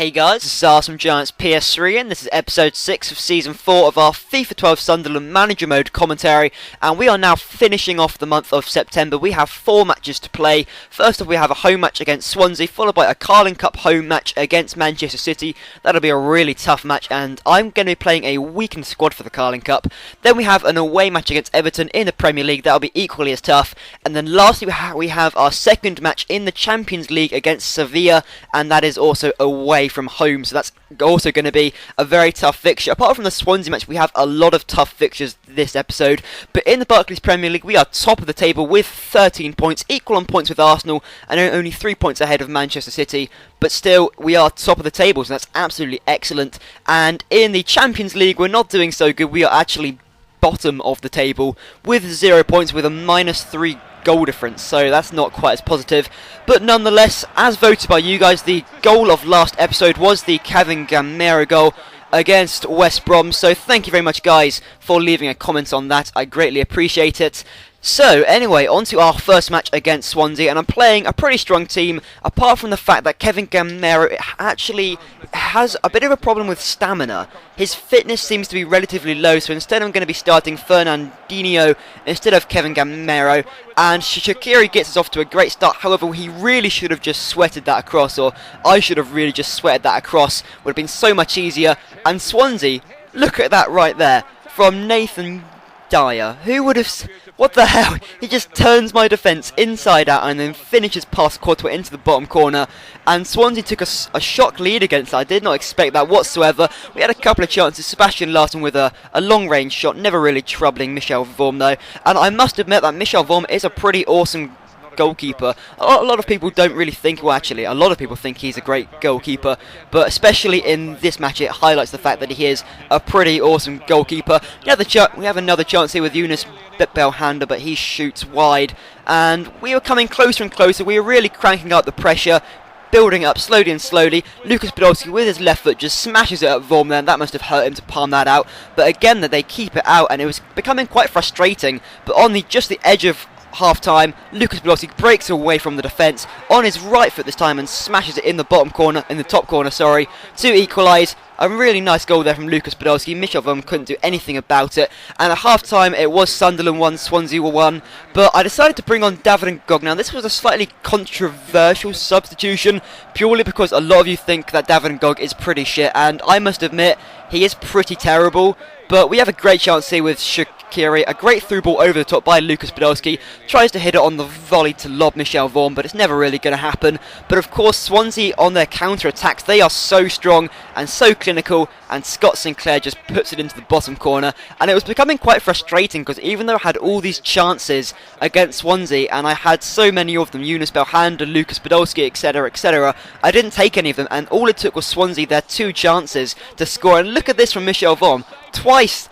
Hey guys, this is Ars from Giants PS3 and this is episode 6 of season 4 of our FIFA 12 Sunderland Manager Mode commentary, and we are now finishing off the month of September. We have 4 matches to play. First off, we have a home match against Swansea, followed by a Carling Cup home match against Manchester City. That'll be a really tough match, and I'm going to be playing a weakened squad for the Carling Cup. Then we have an away match against Everton in the Premier League. That'll be equally as tough. And then lastly, we have our second match in the Champions League against Sevilla, and that is also away from home, so that's also going to be a very tough fixture. Apart from the Swansea match, we have a lot of tough fixtures this episode, but in the Barclays Premier League we are top of the table with 13 points, equal on points with Arsenal, and only 3 points ahead of Manchester City, but still we are top of the table, so that's absolutely excellent. And in the Champions League we're not doing so good. We are actually bottom of the table with 0 points, with a -3 goal difference, so that's not quite as positive. But nonetheless, as voted by you guys, the goal of last episode was the Kevin Gamero goal against West Brom, so thank you very much guys for leaving a comment on that. I greatly appreciate it. So anyway, on to our first match against Swansea, and I'm playing a pretty strong team, apart from the fact that Kevin Gamero actually has a bit of a problem with stamina. His fitness seems to be relatively low, so instead I'm going to be starting Fernandinho instead of Kevin Gamero, and Shaqiri gets us off to a great start. However, he really should have just sweated that across, or I should have really just sweated that across. Would have been so much easier. And Swansea, look at that right there, from Nathan Dyer. Who would have... What the hell? He just turns my defence inside out and then finishes past Courtois into the bottom corner. And Swansea took a shock lead against that. I did not expect that whatsoever. We had a couple of chances. Sebastian Larson with a long-range shot, never really troubling Michel Vorm though. And I must admit that Michel Vorm is a pretty awesome goalkeeper. A lot of people don't really think, well actually a lot of people think he's a great goalkeeper, but especially in this match it highlights the fact that he is a pretty awesome goalkeeper. We have another chance here with Yunus Belhanda, but he shoots wide, and we were coming closer and closer. We were really cranking up the pressure, building up slowly and slowly. Lucas Podolski with his left foot just smashes it at Vorm there, and that must have hurt him to palm that out, but again that they keep it out, and it was becoming quite frustrating. But on just the edge of half-time, Lucas Podolski breaks away from the defence on his right foot this time and smashes it in the top corner, to equalise. A really nice goal there from Lucas Podolski. Michel Vorm couldn't do anything about it. And at half-time, it was Sunderland 1, Swansea 1. But I decided to bring on David Ngog. Now, this was a slightly controversial substitution, purely because a lot of you think that David Ngog is pretty shit, and I must admit, he is pretty terrible. But we have a great chance here with Shaqiri, a great through ball over the top by Lucas Podolski, tries to hit it on the volley to lob Michel Vorm, but it's never really going to happen. But of course, Swansea on their counter-attacks, they are so strong and so clinical, and Scott Sinclair just puts it into the bottom corner. And it was becoming quite frustrating, because even though I had all these chances against Swansea, and I had so many of them, Yunus Belhanda, Lucas Podolski, etc, etc, I didn't take any of them, and all it took was Swansea their 2 chances to score. And look at this from Michel Vorm, twice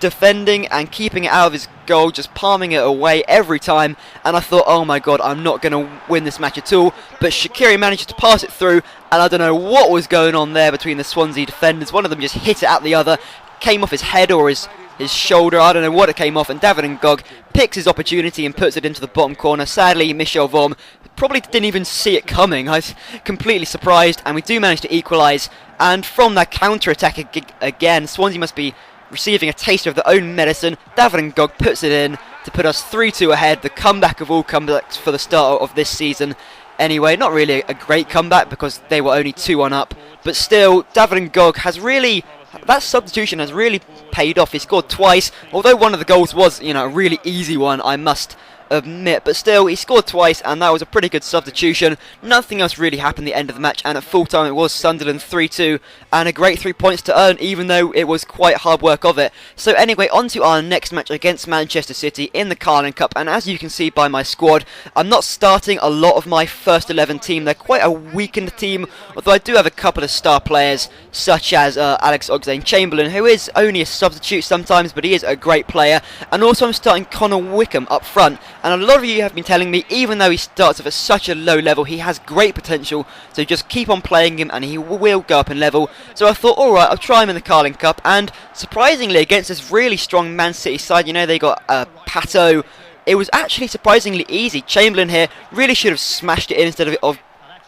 defending and keeping it out of his goal, just palming it away every time. And I thought, oh my god, I'm not going to win this match at all. But Shaqiri managed to pass it through, and I don't know what was going on there between the Swansea defenders. One of them just hit it at the other, came off his head or his shoulder, I don't know what it came off, and David Ngog picks his opportunity and puts it into the bottom corner. Sadly, Michel Vorm probably didn't even see it coming. I was completely surprised, and we do manage to equalise. And from that counter-attack again, Swansea must be receiving a taster of their own medicine. David Ngog puts it in to put us 3-2 ahead, the comeback of all comebacks for the start of this season. Anyway, not really a great comeback because they were only 2-1 up, but still, David Ngog has really... That substitution has really paid off. He scored twice, although one of the goals was, a really easy one, I must admit, but still he scored twice, and that was a pretty good substitution. Nothing else really happened at the end of the match, and at full time it was Sunderland 3-2, and a great 3 points to earn, even though it was quite hard work of it. So anyway, on to our next match against Manchester City in the Carling Cup, and as you can see by my squad, I'm not starting a lot of my first 11 team. They're quite a weakened team, although I do have a couple of star players such as Alex Oxlade-Chamberlain, who is only a substitute sometimes, but he is a great player. And also I'm starting Connor Wickham up front, and a lot of you have been telling me, even though he starts off at such a low level, he has great potential, so just keep on playing him and he will go up in level. So I thought, alright, I'll try him in the Carling Cup, and surprisingly against this really strong Man City side, they got Pato, it was actually surprisingly easy. Chamberlain here really should have smashed it in instead of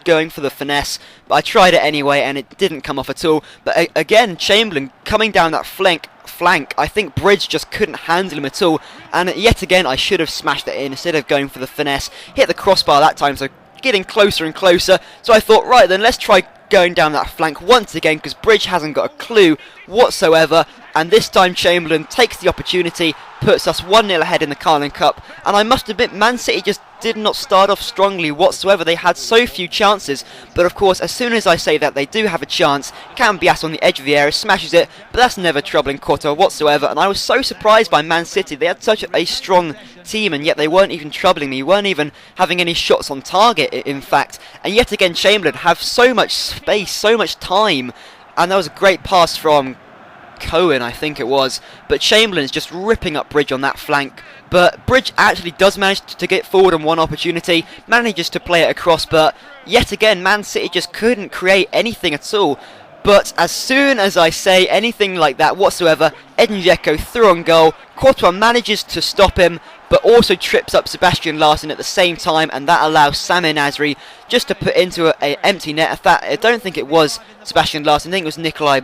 going for the finesse, but I tried it anyway and it didn't come off at all. But again, Chamberlain coming down that flank, I think Bridge just couldn't handle him at all, and yet again I should have smashed it in instead of going for the finesse. Hit the crossbar that time, so getting closer and closer, so I thought, right then, let's try going down that flank once again, because Bridge hasn't got a clue whatsoever, and this time Chamberlain takes the opportunity, puts us 1-0 ahead in the Carling Cup, and I must admit, Man City just did not start off strongly whatsoever. They had so few chances, but of course, as soon as I say that they do have a chance, Cambias on the edge of the area smashes it, but that's never troubling Courtois whatsoever, and I was so surprised by Man City. They had such a strong team, and yet they weren't even troubling me, weren't even having any shots on target, in fact, and yet again Chamberlain have so much space, so much time, and that was a great pass from Cohen, I think it was, but Chamberlain's just ripping up Bridge on that flank, but Bridge actually does manage to get forward on one opportunity, manages to play it across, but yet again Man City just couldn't create anything at all. But as soon as I say anything like that whatsoever, Edin Dzeko through on goal, Courtois manages to stop him, but also trips up Sebastian Larsson at the same time, and that allows Samir Nasri just to put into an empty net. In fact, I don't think it was Sebastian Larsson, I think it was Nikolai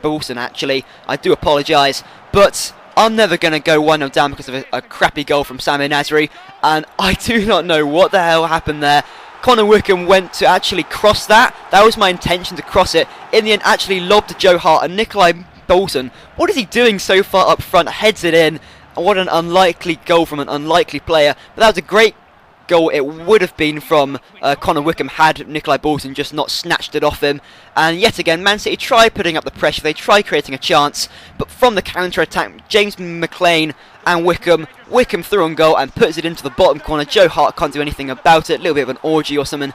Wilson actually, I do apologise, but I'm never going to go 1-0 down because of a crappy goal from Samir Nasri, and I do not know what the hell happened there. Connor Wickham went to actually cross that was my intention to cross it, in the end actually lobbed Joe Hart, and Nikolai Wilson, what is he doing so far up front, heads it in, and what an unlikely goal from an unlikely player, but that was a great goal it would have been from Connor Wickham had Nikolai Bolton just not snatched it off him. And yet again, Man City try putting up the pressure, they try creating a chance, but from the counter-attack, James McLean and Wickham through on goal and puts it into the bottom corner. Joe Hart can't do anything about it, a little bit of an orgy or something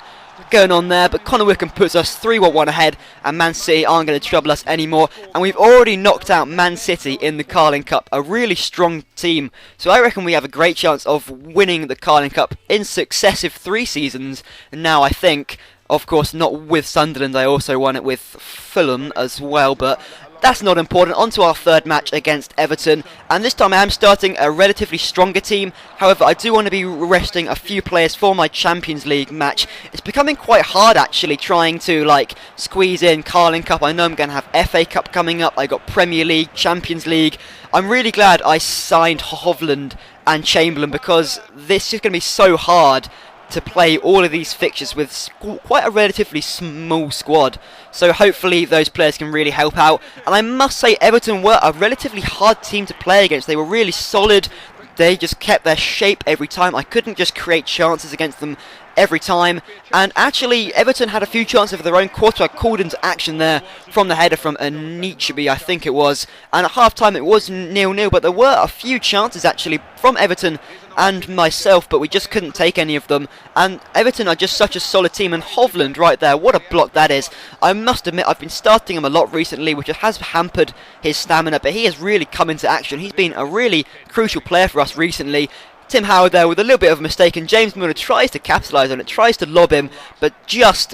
going on there, but Connor Wickham puts us 3-1 ahead, and Man City aren't going to trouble us anymore, and we've already knocked out Man City in the Carling Cup, a really strong team, so I reckon we have a great chance of winning the Carling Cup in successive 3 seasons now, I think. Of course, not with Sunderland, I also won it with Fulham as well, but that's not important. On to our third match against Everton, and this time I am starting a relatively stronger team. However, I do want to be resting a few players for my Champions League match. It's becoming quite hard actually trying to squeeze in Carling Cup. I know I'm going to have FA Cup coming up, I got Premier League, Champions League. I'm really glad I signed Hovland and Chamberlain, because this is going to be so hard to play all of these fixtures with quite a relatively small squad, so hopefully those players can really help out. And I must say, Everton were a relatively hard team to play against. They were really solid, they just kept their shape every time. I couldn't just create chances against them every time, and actually Everton had a few chances of their own. Courtois called into action there from the header from Anichebe, I think it was, and at half time it was 0-0, but there were a few chances actually from Everton and myself, but we just couldn't take any of them. And Everton are just such a solid team, and Hovland right there, what a block that is. I must admit I've been starting him a lot recently, which has hampered his stamina, but he has really come into action. He's been a really crucial player for us recently. Tim Howard there with a little bit of a mistake, and James Milner tries to capitalise on it, tries to lob him, but just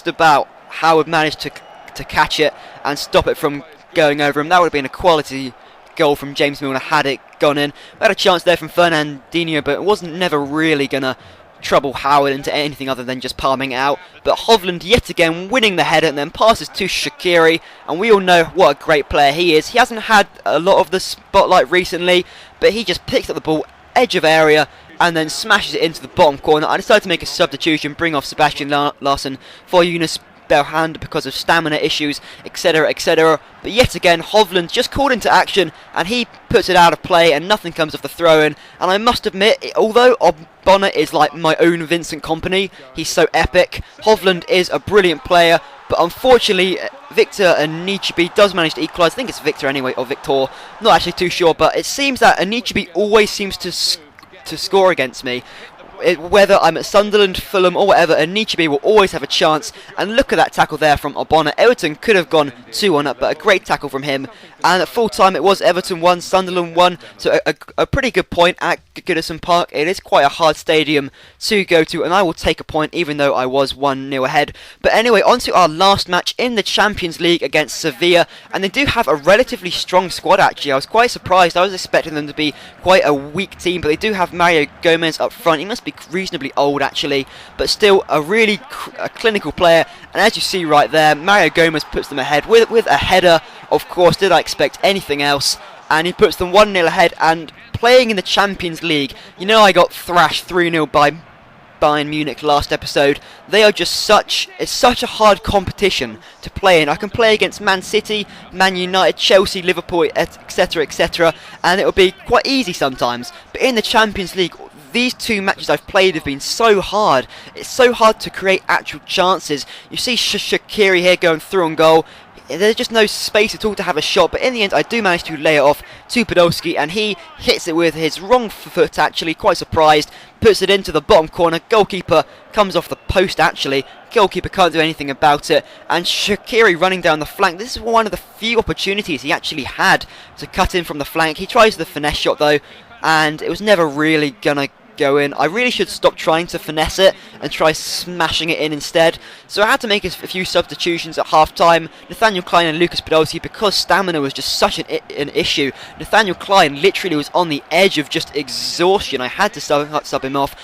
about Howard managed to catch it and stop it from going over him. That would have been a quality goal from James Milner had it gone in. We had a chance there from Fernandinho, but it wasn't never really going to trouble Howard into anything other than just palming it out. But Hovland yet again winning the header and then passes to Shaqiri, and we all know what a great player he is. He hasn't had a lot of the spotlight recently, but he just picks up the ball edge of area and then smashes it into the bottom corner. I decided to make a substitution, bring off Sebastian Larsson for Yunus Belhanda because of stamina issues, etc, etc. But yet again, Hovland just called into action and he puts it out of play and nothing comes off the throw-in. And I must admit, although Ogbonna is like my own Vincent Kompany, he's so epic, Hovland is a brilliant player, but unfortunately Victor Anichebe does manage to equalise. I think it's Victor anyway, or Victor, not actually too sure, but it seems that Anichebe always seems to score against me. Whether I'm at Sunderland, Fulham or whatever, Anichebe will always have a chance. And look at that tackle there from Ogbonna. Everton could have gone 2-1 up, but a great tackle from him. And at full time it was Everton 1, Sunderland 1, so a pretty good point at Goodison Park. It is quite a hard stadium to go to, and I will take a point even though I was 1-0 ahead. But anyway, on to our last match in the Champions League against Sevilla, and they do have a relatively strong squad actually. I was quite surprised. I was expecting them to be quite a weak team, but they do have Mario Gomez up front. He must be reasonably old actually, but still a really clinical player. And as you see right there, Mario Gomez puts them ahead with a header. Of course, did I expect anything else? And he puts them 1-0 ahead, and playing in the Champions League, you know, I got thrashed 3-0 by Bayern Munich last episode. They are just it's such a hard competition to play in. I can play against Man City, Man United, Chelsea, Liverpool, etc, etc, and it will be quite easy sometimes. But in the Champions League, these two matches I've played have been so hard. It's so hard to create actual chances. You see Shaqiri here going through on goal. There's just no space at all to have a shot, but in the end I do manage to lay it off to Podolski, and he hits it with his wrong foot actually, quite surprised, puts it into the bottom corner. Goalkeeper comes off the post actually, goalkeeper can't do anything about it, and Shaqiri running down the flank. This is one of the few opportunities he actually had to cut in from the flank. He tries the finesse shot though, and it was never really gonna go in. I really should stop trying to finesse it and try smashing it in instead. So I had to make a few substitutions at half time. Nathaniel Klein and Lucas Podolski, because stamina was just such an issue. Nathaniel Klein literally was on the edge of just exhaustion. I had to sub him off.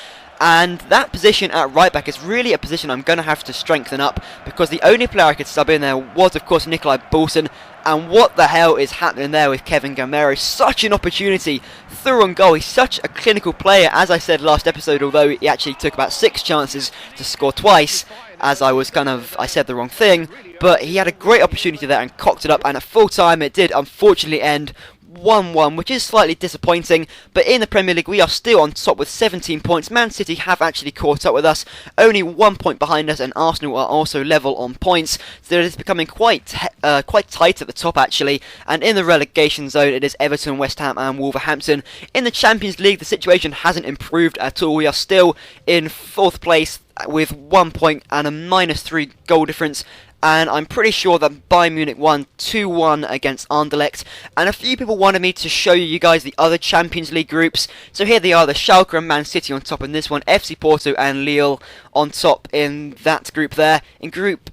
And that position at right back is really a position I'm going to have to strengthen up, because the only player I could sub in there was of course Nikolai Boulson. And what the hell is happening there with Kevin Gamero? Such an opportunity through on goal. He's such a clinical player, as I said last episode, although he actually took about 6 chances to score twice, as I said the wrong thing. But he had a great opportunity there and cocked it up, and at full time it did unfortunately end 1-1, which is slightly disappointing, but in the Premier League we are still on top with 17 points. Man City have actually caught up with us, only 1 point behind us, and Arsenal are also level on points, so it is becoming quite tight at the top actually. And in the relegation zone it is Everton, West Ham and Wolverhampton. In the Champions League the situation hasn't improved at all. We are still in 4th place with 1 point and a -3 goal difference, and I'm pretty sure that Bayern Munich won 2-1 against Anderlecht. And a few people wanted me to show you guys the other Champions League groups, so here they are: the Schalke and Man City on top in this one, FC Porto and Lille on top in that group there. In Group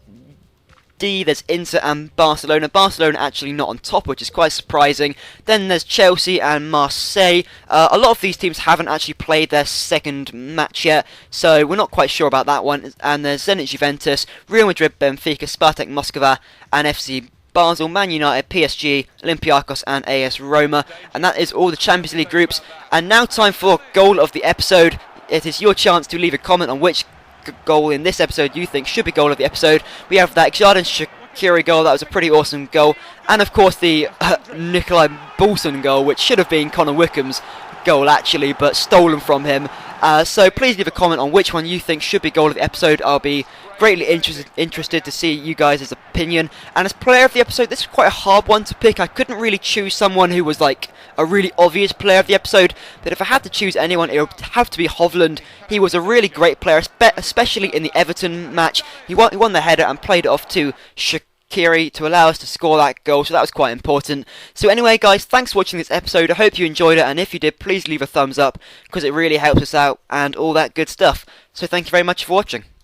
D there's Inter and Barcelona. Barcelona actually not on top, which is quite surprising. Then there's Chelsea and Marseille. A lot of these teams haven't actually played their second match yet, so we're not quite sure about that one. And there's Zenit Juventus, Real Madrid, Benfica, Spartak Moscow and FC Basel, Man United, PSG, Olympiacos and AS Roma. And that is all the Champions League groups. And now time for goal of the episode. It is your chance to leave a comment on which goal in this episode you think should be goal of the episode. We have that Xherdan Shaqiri goal, that was a pretty awesome goal, and of course the Nikolai Boulson goal, which should have been Connor Wickham's goal actually, but stolen from him. So please leave a comment on which one you think should be goal of the episode. I'll be greatly interested to see you guys' opinion. And as player of the episode, this is quite a hard one to pick. I couldn't really choose someone who was like a really obvious player of the episode, but if I had to choose anyone, it would have to be Hovland. He was a really great player, especially in the Everton match. He won the header and played it off to Shaqiri to allow us to score that goal, so that was quite important. So anyway guys, thanks for watching this episode. I hope you enjoyed it, and if you did, please leave a thumbs up, because it really helps us out and all that good stuff. So thank you very much for watching.